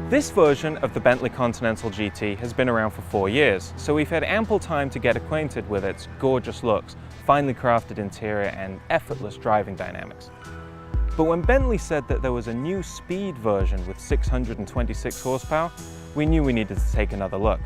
This version of the Bentley Continental GT has been around for 4 years, so we've had ample time to get acquainted with its gorgeous looks, finely crafted interior and effortless driving dynamics. But when Bentley said that there was a new speed version with 626 horsepower, we knew we needed to take another look.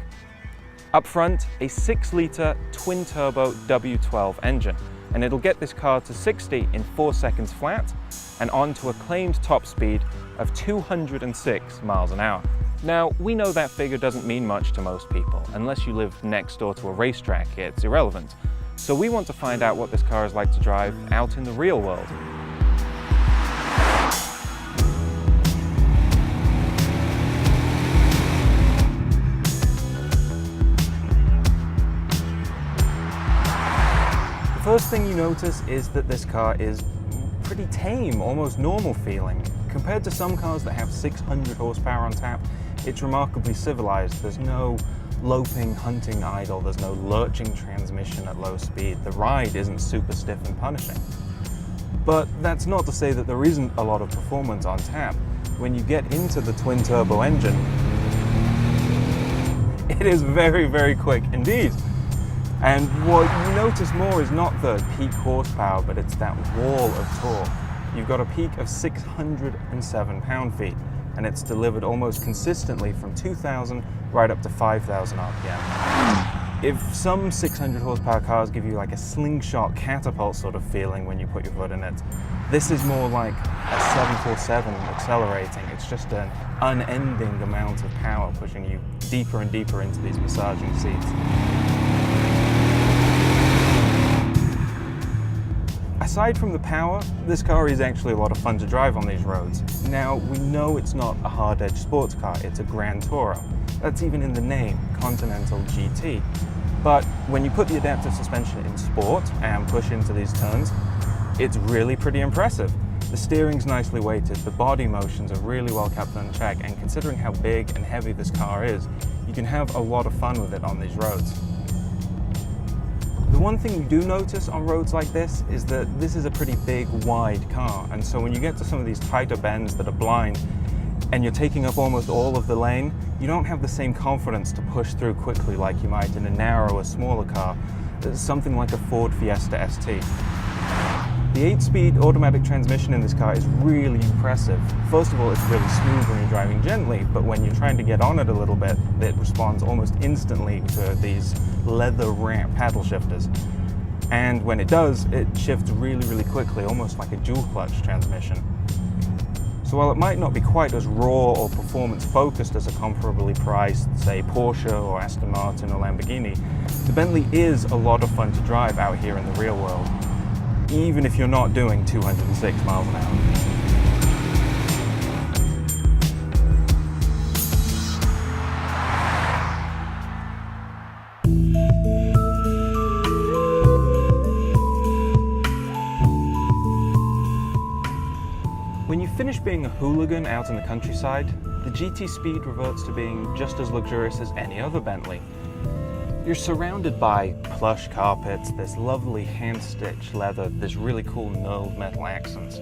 Up front, a 6-litre twin-turbo W12 engine, and it'll get this car to 60 in 4 seconds flat and on to a claimed top speed of 206 miles an hour. Now, we know that figure doesn't mean much to most people. Unless you live next door to a racetrack, it's irrelevant. So we want to find out what this car is like to drive out in the real world. The first thing you notice is that this car is pretty tame, almost normal feeling. Compared to some cars that have 600 horsepower on tap, it's remarkably civilized. There's no loping, hunting idle, there's no lurching transmission at low speed. The ride isn't super stiff and punishing. But that's not to say that there isn't a lot of performance on tap. When you get into the twin-turbo engine, it is very, very quick indeed. And what you notice more is not the peak horsepower, but it's that wall of torque. You've got a peak of 607 pound-feet, and it's delivered almost consistently from 2,000 right up to 5,000 RPM. If some 600 horsepower cars give you like a slingshot catapult sort of feeling when you put your foot in it, this is more like a 747 accelerating. It's just an unending amount of power pushing you deeper and deeper into these massaging seats. Aside from the power, this car is actually a lot of fun to drive on these roads. Now, we know it's not a hard-edged sports car, it's a Grand Tourer. That's even in the name, Continental GT. But when you put the adaptive suspension in sport and push into these turns, it's really pretty impressive. The steering's nicely weighted, the body motions are really well kept in check, and considering how big and heavy this car is, you can have a lot of fun with it on these roads. The one thing you do notice on roads like this is that this is a pretty big, wide car, and so when you get to some of these tighter bends that are blind and you're taking up almost all of the lane, you don't have the same confidence to push through quickly like you might in a narrower, smaller car, something like a Ford Fiesta ST. The 8-speed automatic transmission in this car is really impressive. First of all, it's really smooth when you're driving gently, but when you're trying to get on it a little bit, it responds almost instantly to these leather ramp paddle shifters. And when it does, it shifts really, really quickly, almost like a dual clutch transmission. So while it might not be quite as raw or performance focused as a comparably priced, say, Porsche or Aston Martin or Lamborghini, the Bentley is a lot of fun to drive out here in the real world, even if you're not doing 206 miles an hour. When you finish being a hooligan out in the countryside, the GT Speed reverts to being just as luxurious as any other Bentley. You're surrounded by plush carpets, this lovely hand-stitched leather, this really cool knurled metal accents.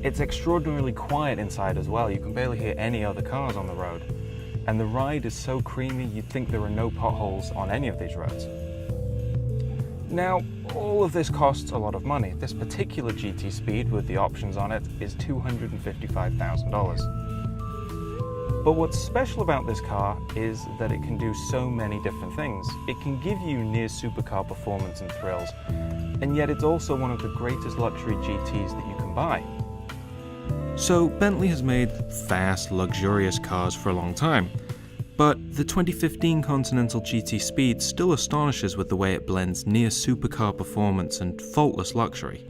It's extraordinarily quiet inside as well. You can barely hear any other cars on the road. And the ride is so creamy, you'd think there are no potholes on any of these roads. Now, all of this costs a lot of money. This particular GT Speed with the options on it is $255,000. But what's special about this car is that it can do so many different things. It can give you near supercar performance and thrills, and yet it's also one of the greatest luxury GTs that you can buy. So Bentley has made fast, luxurious cars for a long time, but the 2015 Continental GT Speed still astonishes with the way it blends near supercar performance and faultless luxury.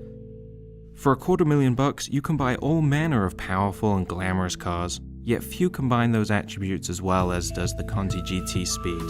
For $250,000, you can buy all manner of powerful and glamorous cars, yet few combine those attributes as well as does the Conti GT Speed.